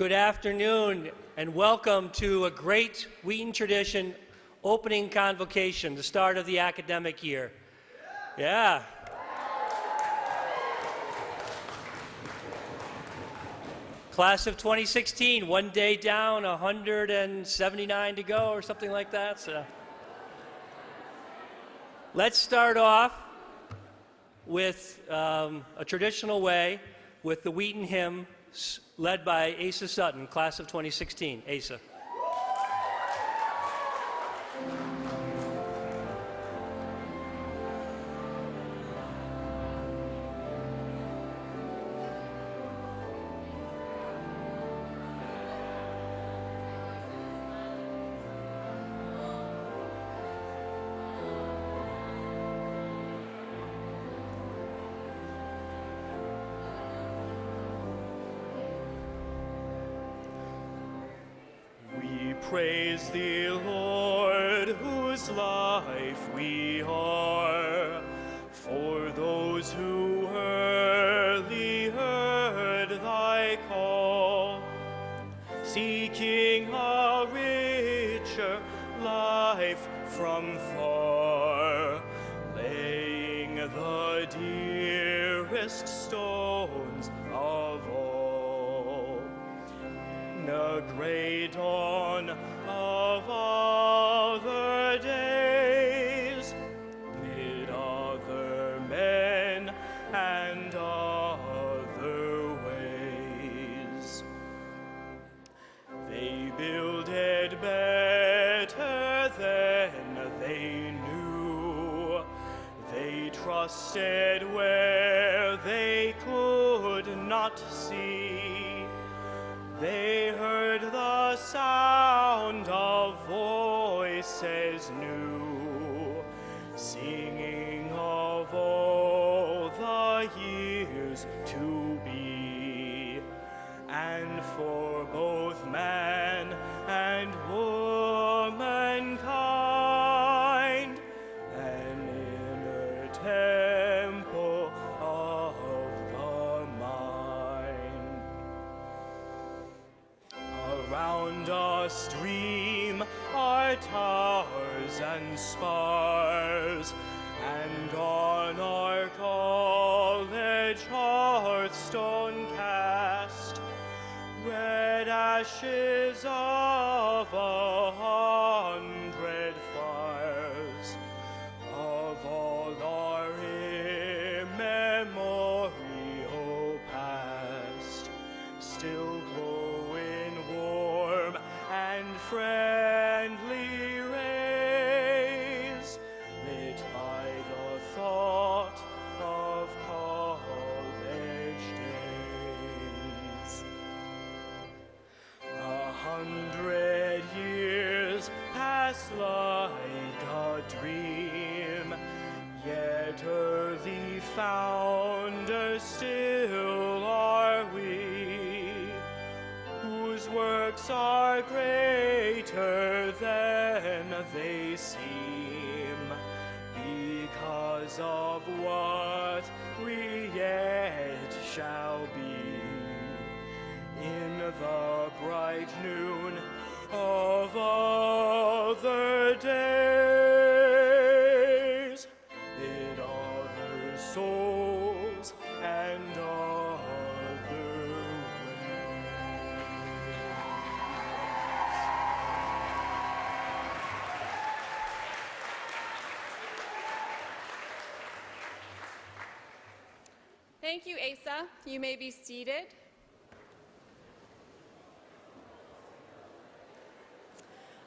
Good afternoon and welcome to a great Wheaton tradition, opening Convocation, the start of the academic year. Yeah. Class of 2016, one day down, 179 to go or something like that. So let's start off with a traditional way with the Wheaton hymn led by Asa Sutton, class of 2016. Asa. Praise thee, Lord, whose life we are, for those who early heard thy call, seeking a richer life from far, laying the dearest stones of all. The great dawn of other days, mid other men and other ways, they builded better than they knew. They trusted where they could not see. They heard the sound of voices new, singing of all the years to be, and for both man and womankind, an inner temple of the mind. Around a stream are towers and spars, and on our college hearthstone cast red ashes of 100 fires, of all our immemorial past, still glowing warm and friendly rays, lit by the thought of college days. 100 years pass like a dream, yet early founders still are we, whose works are greater than they seem, because of what we yet shall be. In the bright noon of other days, in other souls and other ways. Thank you, Asa. You may be seated.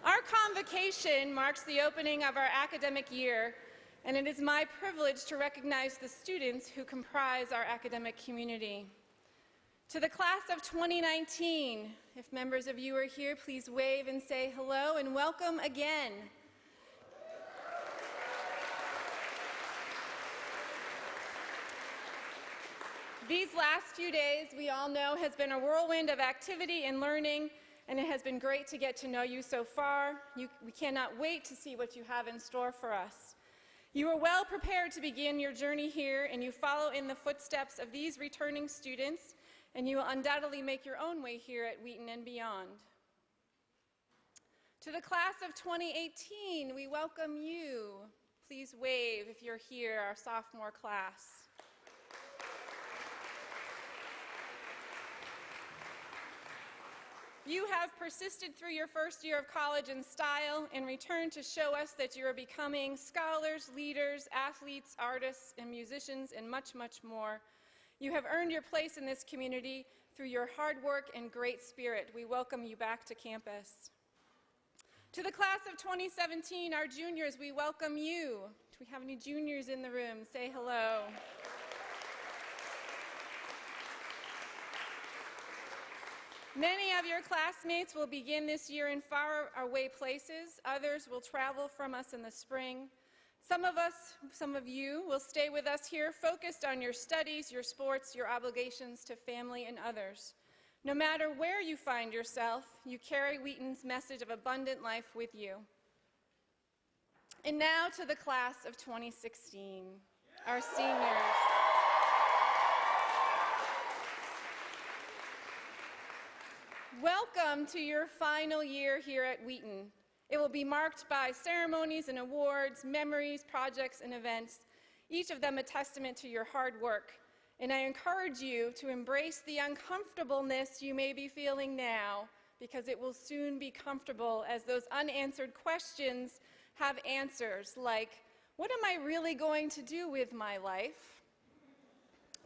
Our convocation marks the opening of our academic year, and it is my privilege to recognize the students who comprise our academic community. To the class of 2019, if members of you are here, please wave and say hello and welcome again. These last few days, we all know, has been a whirlwind of activity and learning, and it has been great to get to know you so far. We cannot wait to see what you have in store for us. You are well prepared to begin your journey here, and you follow in the footsteps of these returning students and you will undoubtedly make your own way here at Wheaton and beyond. To the class of 2018, we welcome you. Please wave if you're here, our sophomore class. You have persisted through your first year of college in style and returned to show us that you are becoming scholars, leaders, athletes, artists, and musicians, and much, much more. You have earned your place in this community through your hard work and great spirit. We welcome you back to campus. To the class of 2017, our juniors, we welcome you. Do we have any juniors in the room? Say hello. Many of your classmates will begin this year in far-away places. Others will travel from us in the spring. Some of you will stay with us here, focused on your studies, your sports, your obligations to family and others. No matter where you find yourself, you carry Wheaton's message of abundant life with you. And now to the class of 2016, our seniors. Welcome to your final year here at Wheaton. It will be marked by ceremonies and awards, memories, projects, and events, each of them a testament to your hard work. And I encourage you to embrace the uncomfortableness you may be feeling now, because it will soon be comfortable as those unanswered questions have answers like, what am I really going to do with my life?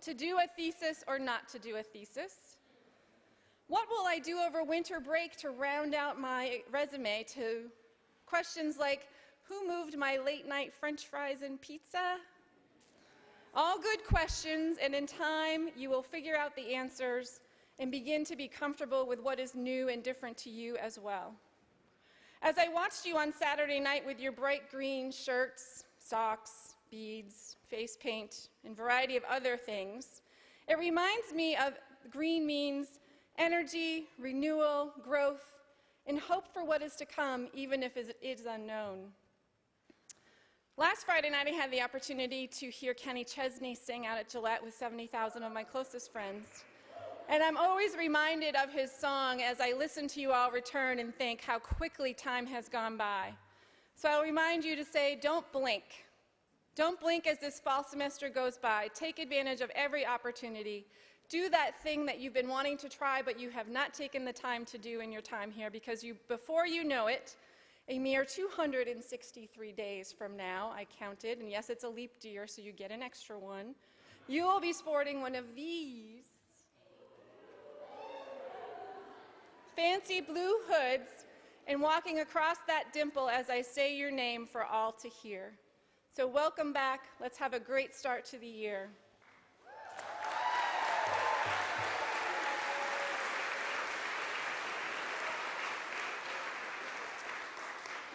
To do a thesis or not to do a thesis? What will I do over winter break to round out my resume? To questions like, who moved my late night French fries and pizza? All good questions, and in time, you will figure out the answers and begin to be comfortable with what is new and different to you as well. As I watched you on Saturday night with your bright green shirts, socks, beads, face paint, and variety of other things, it reminds me of green means energy, renewal, growth, and hope for what is to come, even if it is unknown. Last Friday night, I had the opportunity to hear Kenny Chesney sing out at Gillette with 70,000 of my closest friends. And I'm always reminded of his song as I listen to you all return and think how quickly time has gone by. So I'll remind you to say, don't blink. Don't blink as this fall semester goes by. Take advantage of every opportunity. Do that thing that you've been wanting to try, but you have not taken the time to do in your time here, because before you know it, a mere 263 days from now, I counted, and yes, it's a leap year, so you get an extra one, you will be sporting one of these fancy blue hoods and walking across that dimple as I say your name for all to hear. So welcome back. Let's have a great start to the year.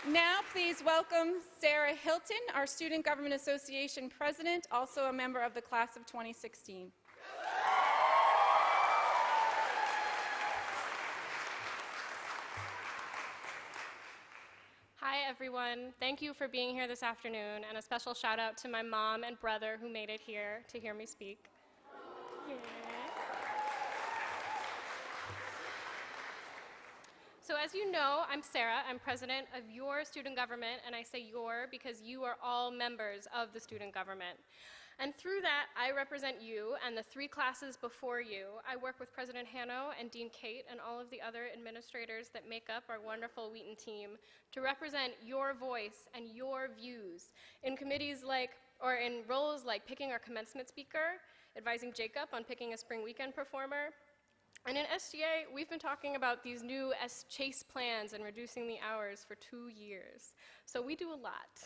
Now, please welcome Sarah Hilton, our Student Government Association President, also a member of the class of 2016. Hi, everyone. Thank you for being here this afternoon, and a special shout out to my mom and brother who made it here to hear me speak. Yeah. So as you know, I'm Sarah. I'm president of your student government, and I say your because you are all members of the student government. And through that, I represent you and the 3 classes before you. I work with President Hanno and Dean Kate and all of the other administrators that make up our wonderful Wheaton team to represent your voice and your views in committees like, or in roles like picking our commencement speaker, advising Jacob on picking a spring weekend performer. And in SGA, we've been talking about these new Chase plans and reducing the hours for 2 years. So we do a lot.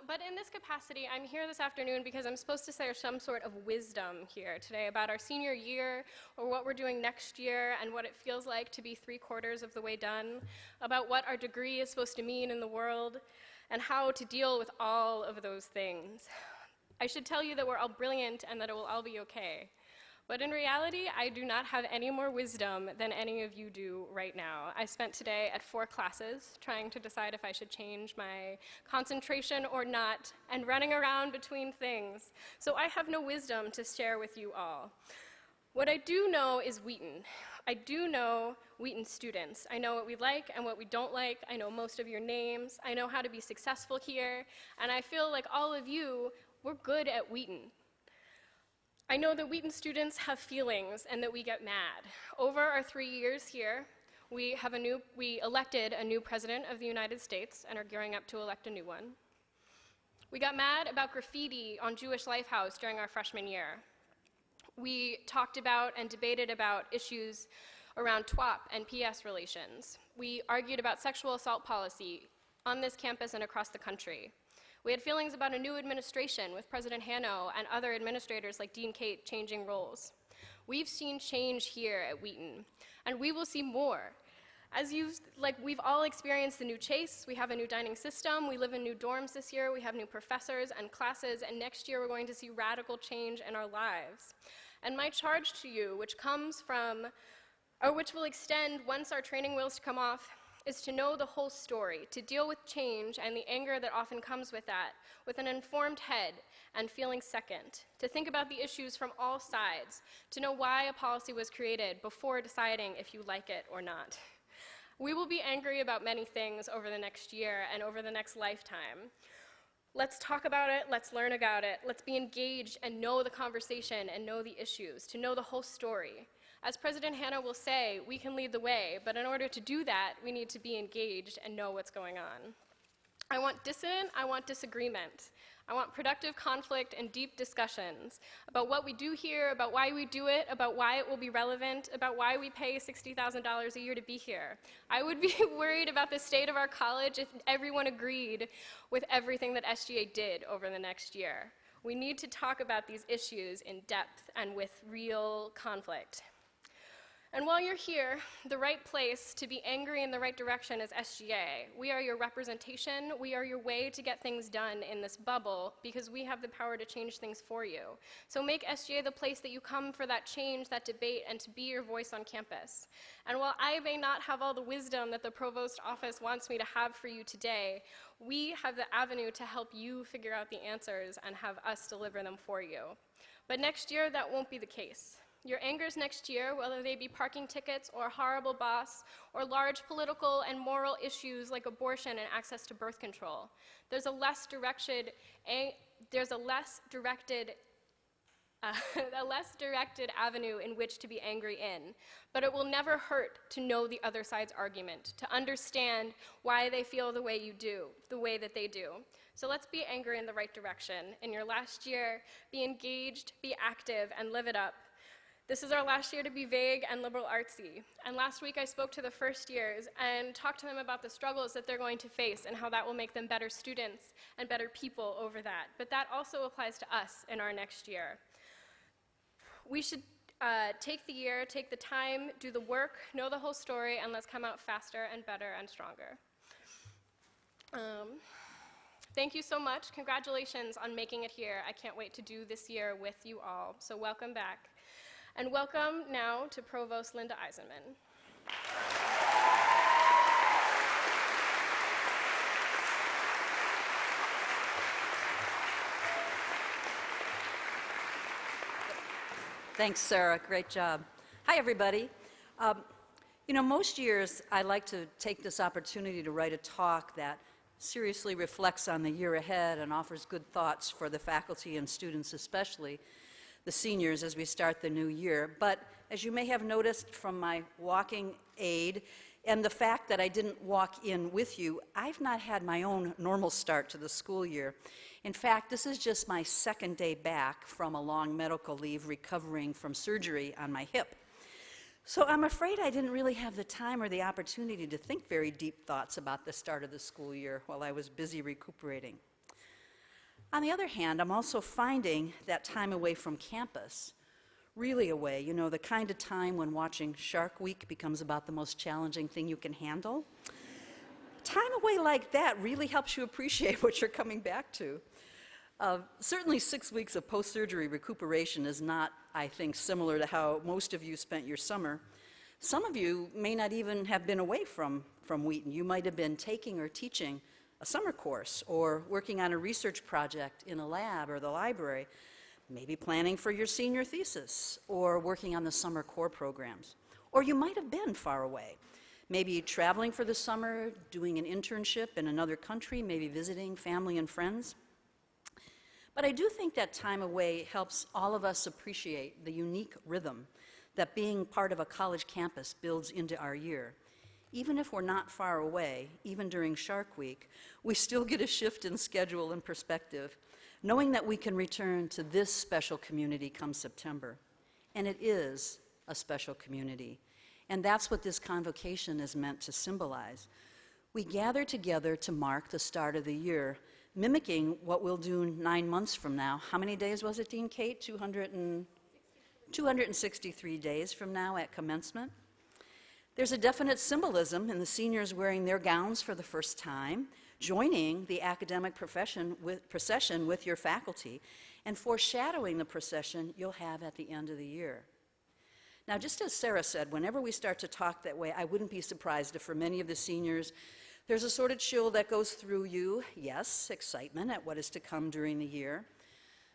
But in this capacity, I'm here this afternoon because I'm supposed to share some sort of wisdom here today about our senior year, or what we're doing next year, and what it feels like to be 3/4 of the way done, about what our degree is supposed to mean in the world, and how to deal with all of those things. I should tell you that we're all brilliant and that it will all be okay. But in reality, I do not have any more wisdom than any of you do right now. I spent today at 4 classes trying to decide if I should change my concentration or not, and running around between things. So I have no wisdom to share with you all. What I do know is Wheaton. I do know Wheaton students. I know what we like and what we don't like. I know most of your names. I know how to be successful here. And I feel like all of you, we're good at Wheaton. I know that Wheaton students have feelings and that we get mad. Over our 3 years here, we elected a new president of the United States and are gearing up to elect a new one. We got mad about graffiti on Jewish Lifehouse during our freshman year. We talked about and debated about issues around TWAP and PS relations. We argued about sexual assault policy on this campus and across the country. We had feelings about a new administration with President Hanno and other administrators like Dean Kate changing roles. We've seen change here at Wheaton, and we will see more. We've all experienced the new Chase, we have a new dining system, we live in new dorms this year, we have new professors and classes, and next year we're going to see radical change in our lives. And my charge to you, which will extend once our training wheels come off, is to know the whole story, to deal with change and the anger that often comes with that, with an informed head and feeling second, to think about the issues from all sides, to know why a policy was created before deciding if you like it or not. We will be angry about many things over the next year and over the next lifetime. Let's talk about it, let's learn about it, let's be engaged and know the conversation and know the issues, to know the whole story. As President Hanno will say, we can lead the way, but in order to do that, we need to be engaged and know what's going on. I want dissent, I want disagreement. I want productive conflict and deep discussions about what we do here, about why we do it, about why it will be relevant, about why we pay $60,000 a year to be here. I would be worried about the state of our college if everyone agreed with everything that SGA did over the next year. We need to talk about these issues in depth and with real conflict. And while you're here, the right place to be angry in the right direction is SGA. We are your representation. We are your way to get things done in this bubble because we have the power to change things for you. So make SGA the place that you come for that change, that debate, and to be your voice on campus. And while I may not have all the wisdom that the provost office wants me to have for you today, we have the avenue to help you figure out the answers and have us deliver them for you. But next year, that won't be the case. Your angers next year, whether they be parking tickets or a horrible boss or large political and moral issues like abortion and access to birth control, there's a less directed avenue in which to be angry in. But it will never hurt to know the other side's argument, to understand why they feel the way you do, the way that they do. So let's be angry in the right direction. In your last year, be engaged, be active, and live it up. This is our last year to be vague and liberal artsy. And last week I spoke to the first years and talked to them about the struggles that they're going to face and how that will make them better students and better people over that. But that also applies to us in our next year. We should take the year, take the time, do the work, know the whole story, and let's come out faster and better and stronger. Thank you so much. Congratulations on making it here. I can't wait to do this year with you all. So welcome back. And welcome now to Provost Linda Eisenman. Thanks, Sarah. Great job. Hi, everybody. Most years I like to take this opportunity to write a talk that seriously reflects on the year ahead and offers good thoughts for the faculty and students, especially the seniors, as we start the new year. But as you may have noticed from my walking aid and the fact that I didn't walk in with you, I've not had my own normal start to the school year. In fact, this is just my second day back from a long medical leave recovering from surgery on my hip. So I'm afraid I didn't really have the time or the opportunity to think very deep thoughts about the start of the school year while I was busy recuperating. On the other hand, I'm also finding that time away from campus, really away, the kind of time when watching Shark Week becomes about the most challenging thing you can handle. Time away like that really helps you appreciate what you're coming back to. Certainly 6 weeks of post-surgery recuperation is not, I think, similar to how most of you spent your summer. Some of you may not even have been away from Wheaton. You might have been taking or teaching a summer course or working on a research project in a lab or the library. maybe planning for your senior thesis or working on the summer core programs. Or you might have been far away, maybe traveling for the summer, doing an internship in another country, maybe visiting family and friends. But I do think that time away helps all of us appreciate the unique rhythm that being part of a college campus builds into our year. Even if we're not far away, even during Shark Week, we still get a shift in schedule and perspective, knowing that we can return to this special community come September. And it is a special community. And that's what this convocation is meant to symbolize. We gather together to mark the start of the year, mimicking what we'll do 9 months from now. How many days was it, Dean Kate? 263 days from now at commencement. There's a definite symbolism in the seniors wearing their gowns for the first time, joining the academic procession with your faculty, and foreshadowing the procession you'll have at the end of the year. Now, just as Sarah said, whenever we start to talk that way, I wouldn't be surprised if for many of the seniors, there's a sort of chill that goes through you. Yes, excitement at what is to come during the year,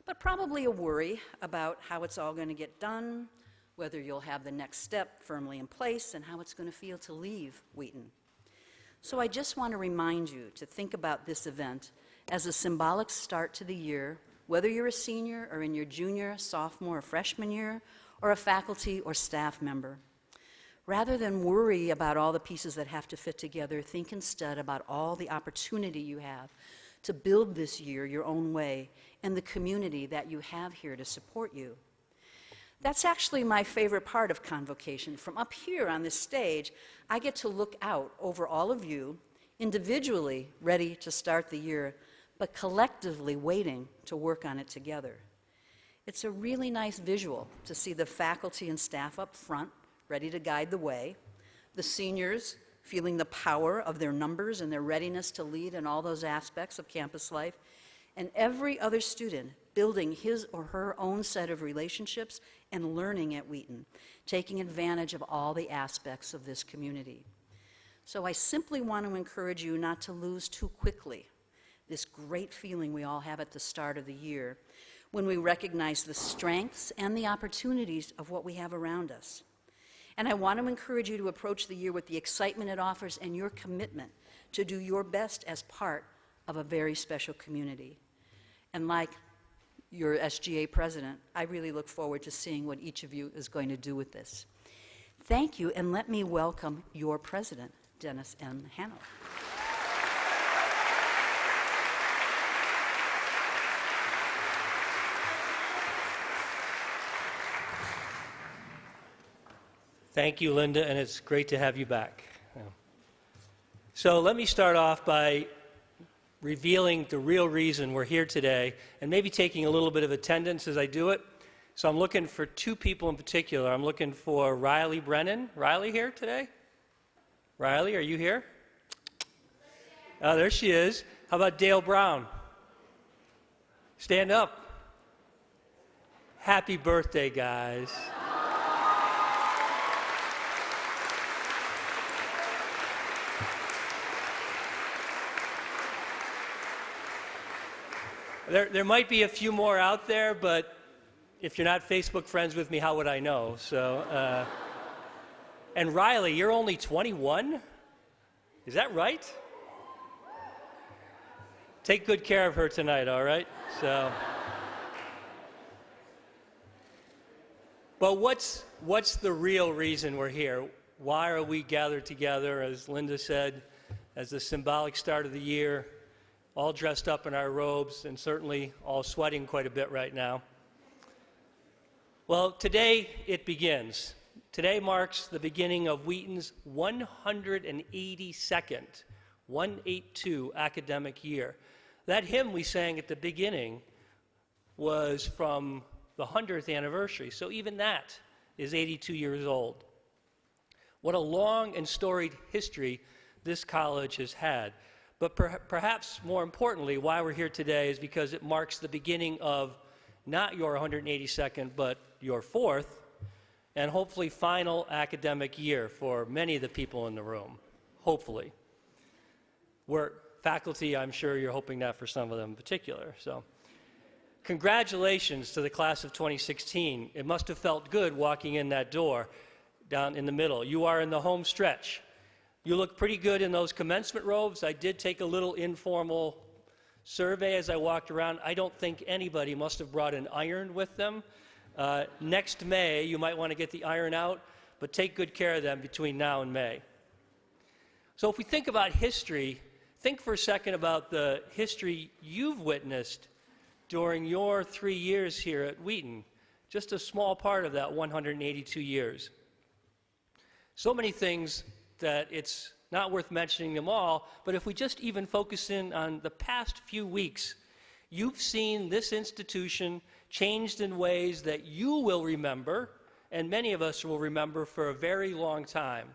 but probably a worry about how it's all going to get done, whether you'll have the next step firmly in place, and how it's going to feel to leave Wheaton. So I just want to remind you to think about this event as a symbolic start to the year, whether you're a senior or in your junior, sophomore, or freshman year, or a faculty or staff member. Rather than worry about all the pieces that have to fit together, think instead about all the opportunity you have to build this year your own way and the community that you have here to support you. That's actually my favorite part of Convocation. From up here on this stage, I get to look out over all of you, individually ready to start the year, but collectively waiting to work on it together. It's a really nice visual to see the faculty and staff up front, ready to guide the way, the seniors feeling the power of their numbers and their readiness to lead in all those aspects of campus life, and every other student building his or her own set of relationships and learning at Wheaton, taking advantage of all the aspects of this community. So I simply want to encourage you not to lose too quickly this great feeling we all have at the start of the year when we recognize the strengths and the opportunities of what we have around us. And I want to encourage you to approach the year with the excitement it offers and your commitment to do your best as part of a very special community. And like your SGA president, I really look forward to seeing what each of you is going to do with this. Thank you, and let me welcome your president, Dennis Hanno. Thank you, Linda, and it's great to have you back. So let me start off by revealing the real reason we're here today and maybe taking a little bit of attendance as I do it. So I'm looking for two people in particular. I'm looking for Riley Brennan. Riley here today? Riley, are you here? Oh, there she is. How about Dale Brown? Stand up. Happy birthday, guys. There might be a few more out there, but if you're not Facebook friends with me, how would I know? So, and Riley, you're only 21? Is that right? Take good care of her tonight, all right? So, but what's the real reason we're here? Why are we gathered together, as Linda said, as the symbolic start of the year? All dressed up in our robes and certainly all sweating quite a bit right now. Well, today it begins. Today marks the beginning of Wheaton's 182nd, 182 academic year. That hymn we sang at the beginning was from the 100th anniversary, so even that is 82 years old. What a long and storied history this college has had. But perhaps more importantly, why we're here today is because it marks the beginning of not your 182nd, but your fourth, and hopefully final academic year for many of the people in the room, hopefully. We're faculty, I'm sure you're hoping that for some of them in particular. So, Congratulations to the class of 2016. It must have felt good walking in that door down in the middle. You are in the home stretch. You look pretty good in those commencement robes. I did take a little informal survey as I walked around. I don't think anybody must have brought an iron with them. Next May, you might want to get the iron out, but take good care of them between now and May. So if we think about history, think for a second about the history you've witnessed during your 3 years here at Wheaton, just a small part of that 182 years. So many things that it's not worth mentioning them all, but if we just even focus in on the past few weeks, you've seen this institution changed in ways that you will remember, and many of us will remember for a very long time.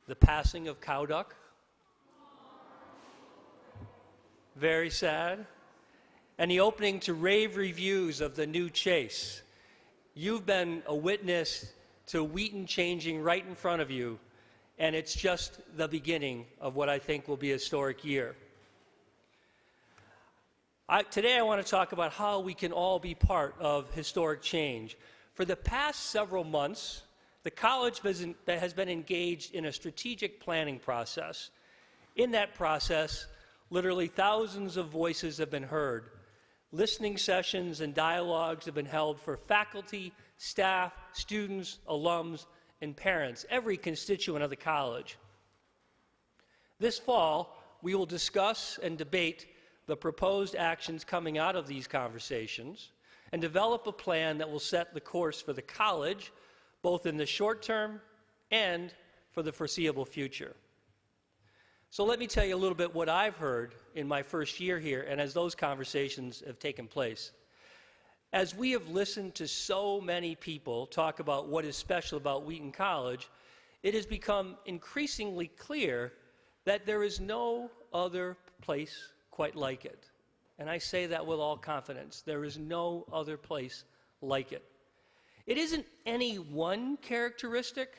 The passing of Cowduck. Very sad. And the opening to rave reviews of the new Chase. You've been a witness to Wheaton changing right in front of you, and it's just the beginning of what I think will be a historic year. Today I want to talk about how we can all be part of historic change. For the past several months, the college has been engaged in a strategic planning process. In that process, literally thousands of voices have been heard. Listening sessions and dialogues have been held for faculty, staff, students, alums, and parents, every constituent of the college. This fall, we will discuss and debate the proposed actions coming out of these conversations and develop a plan that will set the course for the college, both in the short term and for the foreseeable future. So let me tell you a little bit what I've heard in my first year here and as those conversations have taken place. As we have listened to so many people talk about what is special about Wheaton College, it has become increasingly clear that there is no other place quite like it. And I say that with all confidence. There is no other place like it. It isn't any one characteristic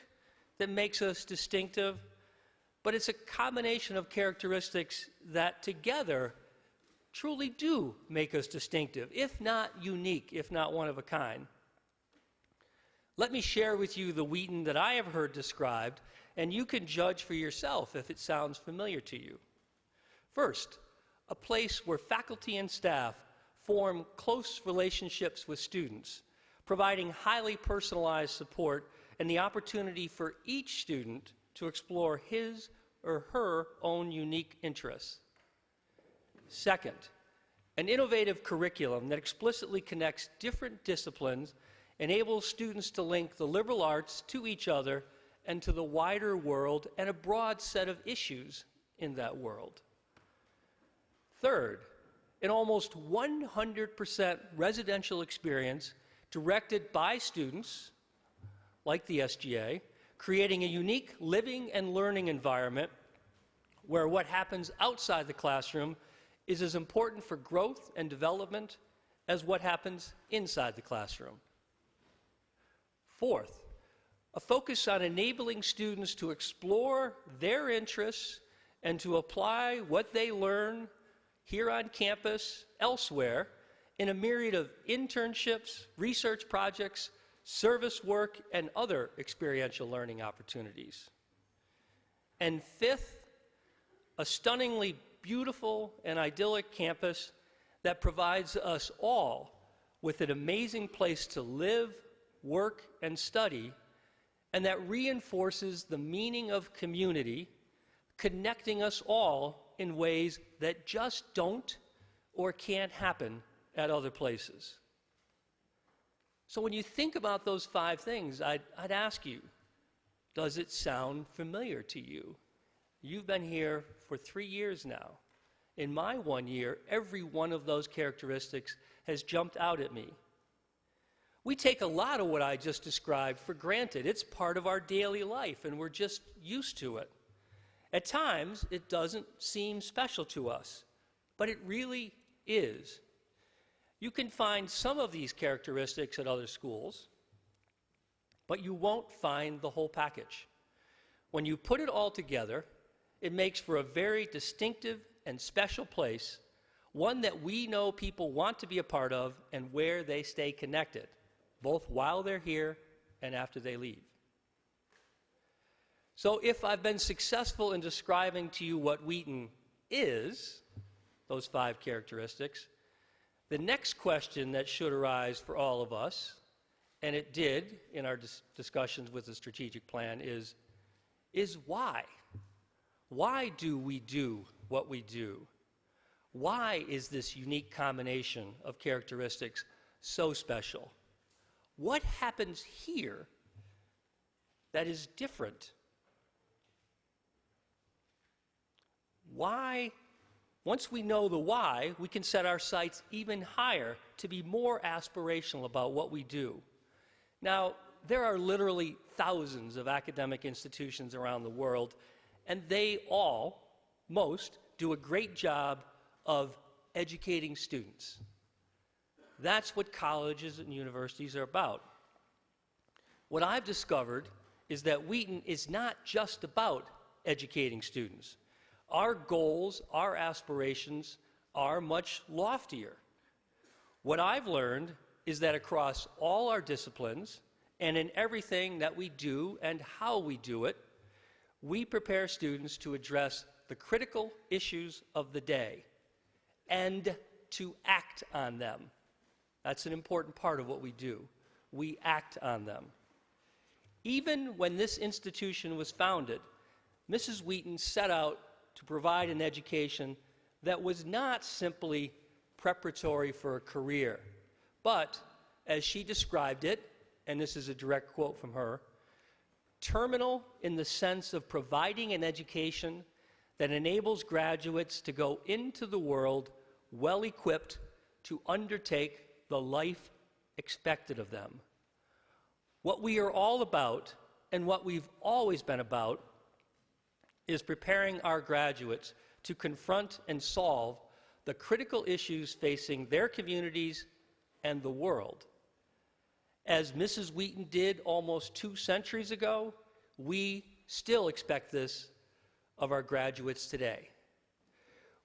that makes us distinctive, but it's a combination of characteristics that together truly do make us distinctive, if not unique, if not one of a kind. Let me share with you the Wheaton that I have heard described, and you can judge for yourself if it sounds familiar to you. First, a place where faculty and staff form close relationships with students, providing highly personalized support and the opportunity for each student to explore his or her own unique interests. Second, an innovative curriculum that explicitly connects different disciplines, enables students to link the liberal arts to each other and to the wider world and a broad set of issues in that world. Third, an almost 100% residential experience directed by students, like the SGA, creating a unique living and learning environment where what happens outside the classroom is as important for growth and development as what happens inside the classroom. Fourth, a focus on enabling students to explore their interests and to apply what they learn here on campus, elsewhere, in a myriad of internships, research projects, service work, and other experiential learning opportunities. And fifth, a stunningly beautiful and idyllic campus that provides us all with an amazing place to live, work, and study, and that reinforces the meaning of community, connecting us all in ways that just don't or can't happen at other places. So when you think about those 5 things, I'd ask you, does it sound familiar to you? You've been here for 3 years now. In my 1 year, every one of those characteristics has jumped out at me. We take a lot of what I just described for granted. It's part of our daily life, and we're just used to it. At times, it doesn't seem special to us, but it really is. You can find some of these characteristics at other schools, but you won't find the whole package. When you put it all together, it makes for a very distinctive and special place, one that we know people want to be a part of and where they stay connected, both while they're here and after they leave. So if I've been successful in describing to you what Wheaton is, those 5 characteristics, the next question that should arise for all of us, and it did in our discussions with the strategic plan, is why? Why do we do what we do? Why is this unique combination of characteristics so special? What happens here that is different? Why? Once we know the why, we can set our sights even higher to be more aspirational about what we do. Now, there are literally thousands of academic institutions around the world, and they all, most, do a great job of educating students. That's what colleges and universities are about. What I've discovered is that Wheaton is not just about educating students. Our goals, our aspirations are much loftier. What I've learned is that across all our disciplines and in everything that we do and how we do it, we prepare students to address the critical issues of the day and to act on them. That's an important part of what we do. We act on them. Even when this institution was founded, Mrs. Wheaton set out to provide an education that was not simply preparatory for a career, but, as she described it, and this is a direct quote from her, terminal in the sense of providing an education that enables graduates to go into the world well-equipped to undertake the life expected of them. What we are all about, and what we've always been about, is preparing our graduates to confront and solve the critical issues facing their communities and the world. As Mrs. Wheaton did almost 2 centuries ago, we still expect this of our graduates today.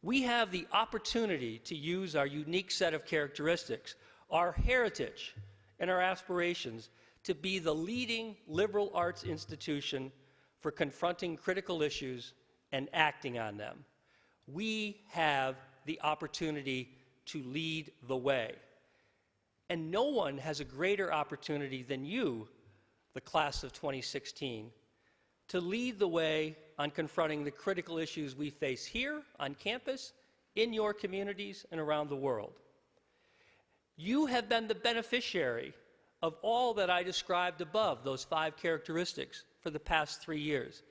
We have the opportunity to use our unique set of characteristics, our heritage, and our aspirations to be the leading liberal arts institution for confronting critical issues and acting on them. We have the opportunity to lead the way. And no one has a greater opportunity than you, the class of 2016, to lead the way on confronting the critical issues we face here on campus, in your communities, and around the world. You have been the beneficiary of all that I described above, those 5 characteristics, for the past 3 years.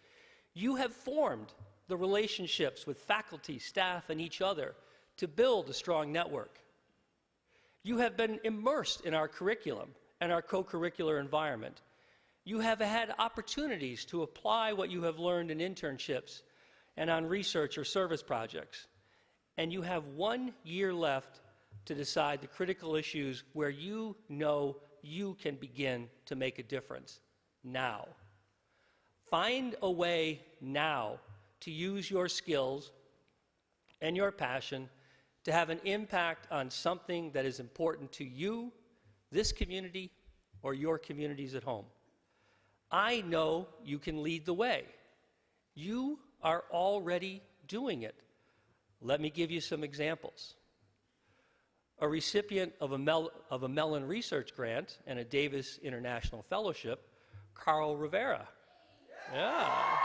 You have formed the relationships with faculty, staff, and each other to build a strong network. You have been immersed in our curriculum and our co-curricular environment. You have had opportunities to apply what you have learned in internships and on research or service projects. And you have 1 year left to decide the critical issues where you know you can begin to make a difference now. Find a way now to use your skills and your passion to have an impact on something that is important to you, this community, or your communities at home. I know you can lead the way. You are already doing it. Let me give you some examples. A recipient of a Mellon Research Grant and a Davis International Fellowship, Carl Rivera. Yeah.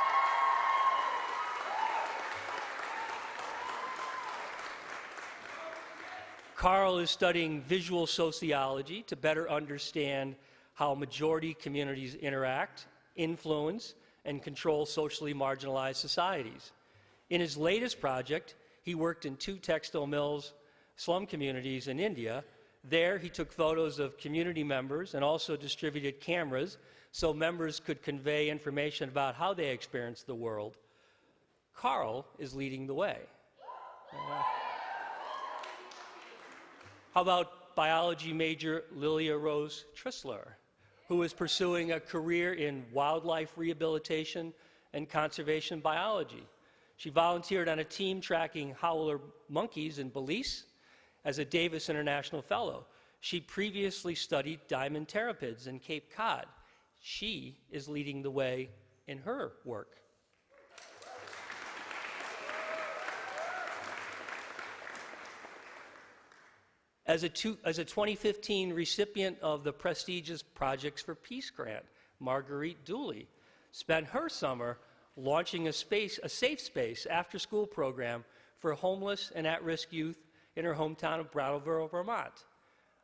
Carl is studying visual sociology to better understand how majority communities interact, influence, and control socially marginalized societies. In his latest project, he worked in 2 textile mills, slum communities in India. There, he took photos of community members and also distributed cameras so members could convey information about how they experienced the world. Carl is leading the way. How about biology major Lilia Rose Trissler, who is pursuing a career in wildlife rehabilitation and conservation biology? She volunteered on a team tracking howler monkeys in Belize as a Davis International Fellow. She previously studied diamond pteropods in Cape Cod. She is leading the way in her work. As a 2015 recipient of the prestigious Projects for Peace grant, Marguerite Dooley spent her summer launching a safe space after-school program for homeless and at-risk youth in her hometown of Brattleboro, Vermont.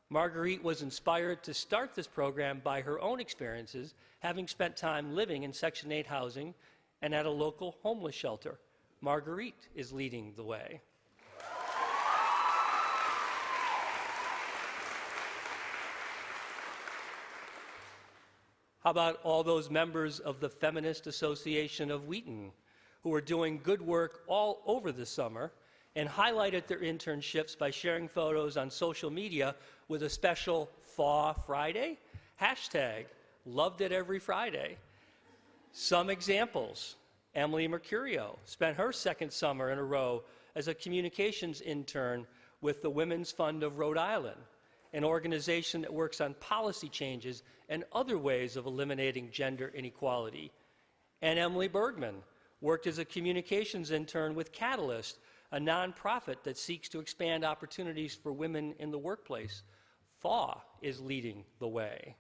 Marguerite was inspired to start this program by her own experiences, having spent time living in Section 8 housing and at a local homeless shelter. Marguerite is leading the way. How about all those members of the Feminist Association of Wheaton who are doing good work all over the summer and highlighted their internships by sharing photos on social media with a special Thaw Friday hashtag, loved it every Friday. Some examples. Emily Mercurio spent her second summer in a row as a communications intern with the Women's Fund of Rhode Island, an organization that works on policy changes and other ways of eliminating gender inequality. And Emily Bergman worked as a communications intern with Catalyst, a nonprofit that seeks to expand opportunities for women in the workplace. Thaw is leading the way.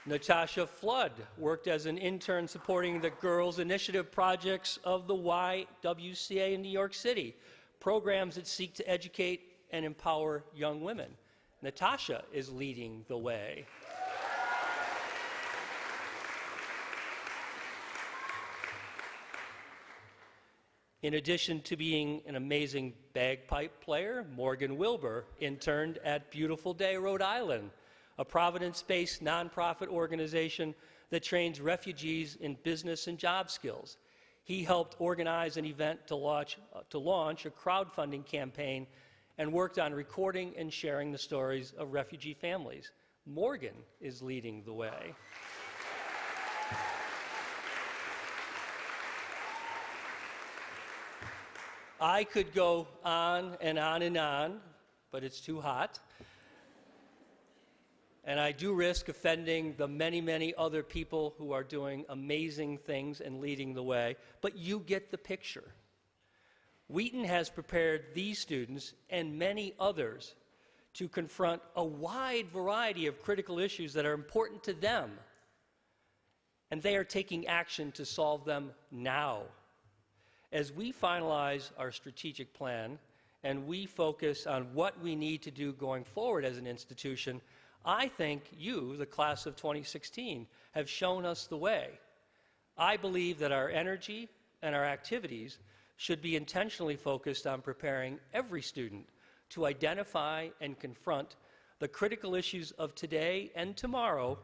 Natasha Flood worked as an intern supporting the Girls Initiative projects of the YWCA in New York City, programs that seek to educate and empower young women. Natasha is leading the way. In addition to being an amazing bagpipe player, Morgan Wilbur interned at Beautiful Day, Rhode Island, a Providence-based nonprofit organization that trains refugees in business and job skills. He helped organize an event to launch a crowdfunding campaign and worked on recording and sharing the stories of refugee families. Morgan is leading the way. I could go on and on and on, but it's too hot. And I do risk offending the many, many other people who are doing amazing things and leading the way, but you get the picture. Wheaton has prepared these students and many others to confront a wide variety of critical issues that are important to them, and they are taking action to solve them now. As we finalize our strategic plan and we focus on what we need to do going forward as an institution, I think you, the class of 2016, have shown us the way. I believe that our energy and our activities should be intentionally focused on preparing every student to identify and confront the critical issues of today and tomorrow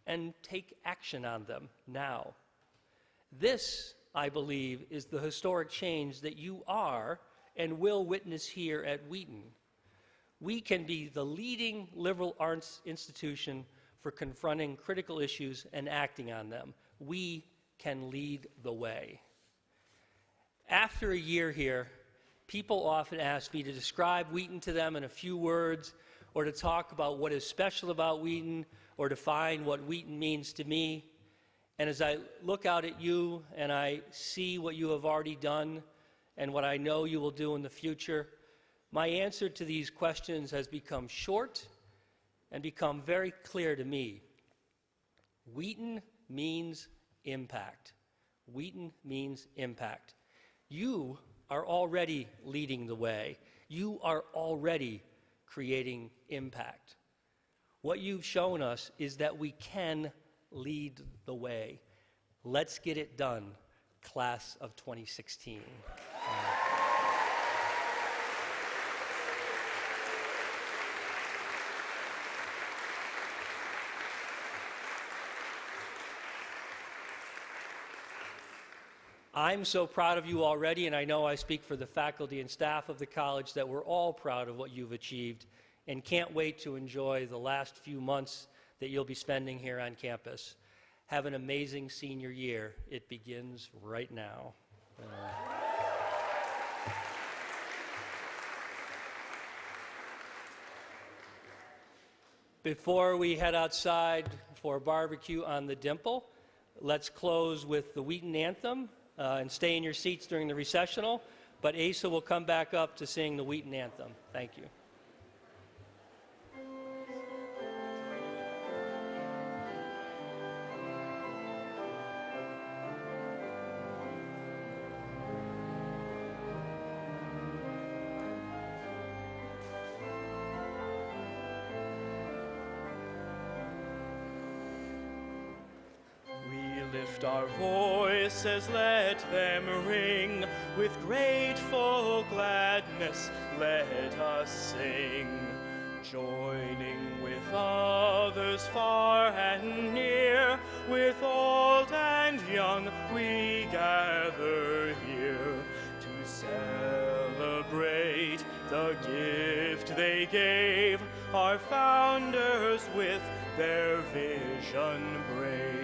and take action on them now. This, I believe, is the historic change that you are and will witness here at Wheaton. We can be the leading liberal arts institution for confronting critical issues and acting on them. We can lead the way. After a year here, people often ask me to describe Wheaton to them in a few words, or to talk about what is special about Wheaton, or define what Wheaton means to me. And as I look out at you and I see what you have already done and what I know you will do in the future, my answer to these questions has become short and become very clear to me. Wheaton means impact. Wheaton means impact. You are already leading the way. You are already creating impact. What you've shown us is that we can lead the way. Let's get it done, class of 2016. I'm so proud of you already, and I know I speak for the faculty and staff of the college that we're all proud of what you've achieved and can't wait to enjoy the last few months that you'll be spending here on campus. Have an amazing senior year. It begins right now. Before we head outside for a barbecue on the Dimple, let's close with the Wheaton anthem and stay in your seats during the recessional. But Asa will come back up to sing the Wheaton anthem. Thank you. Lift our voices, let them ring. With grateful gladness, let us sing. Joining with others far and near, with old and young, we gather here to celebrate the gift they gave our founders with their vision brave.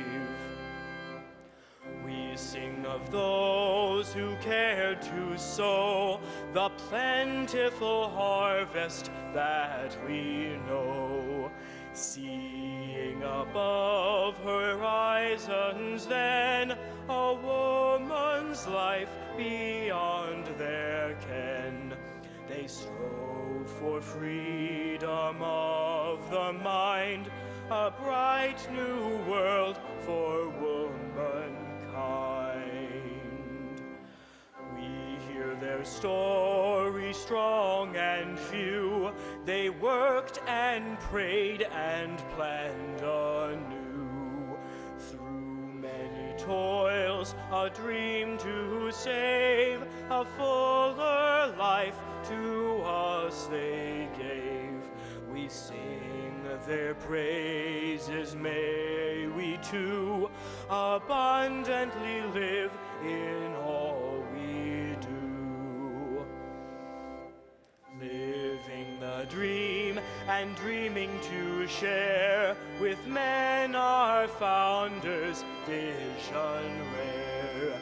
We sing of those who cared to sow the plentiful harvest that we know. Seeing above horizons then a woman's life beyond their ken, they strove for freedom of the mind, a bright new world for womankind. We hear their story strong and few. They worked and prayed and planned anew. Through many toils, a dream to save, a fuller life to us they gave. We sing their praises, may we too abundantly live in all we do. Living the dream and dreaming to share with men our founders' vision rare.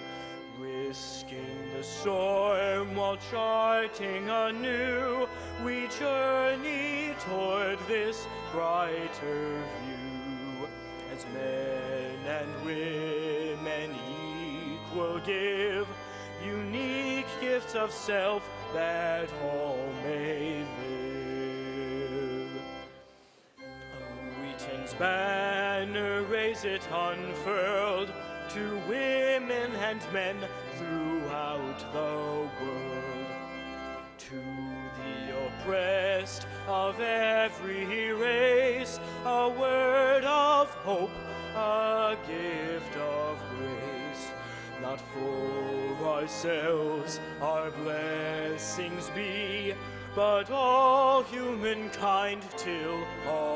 Risking the storm while charting anew, we journey toward this brighter view. As men and women equal give unique gifts of self that all may live. Wheaton's banner, raise it unfurled to women and men throughout the world. To the oppressed of every race, a word of hope, a gift of grace. Not for ourselves our blessings be, but all humankind till all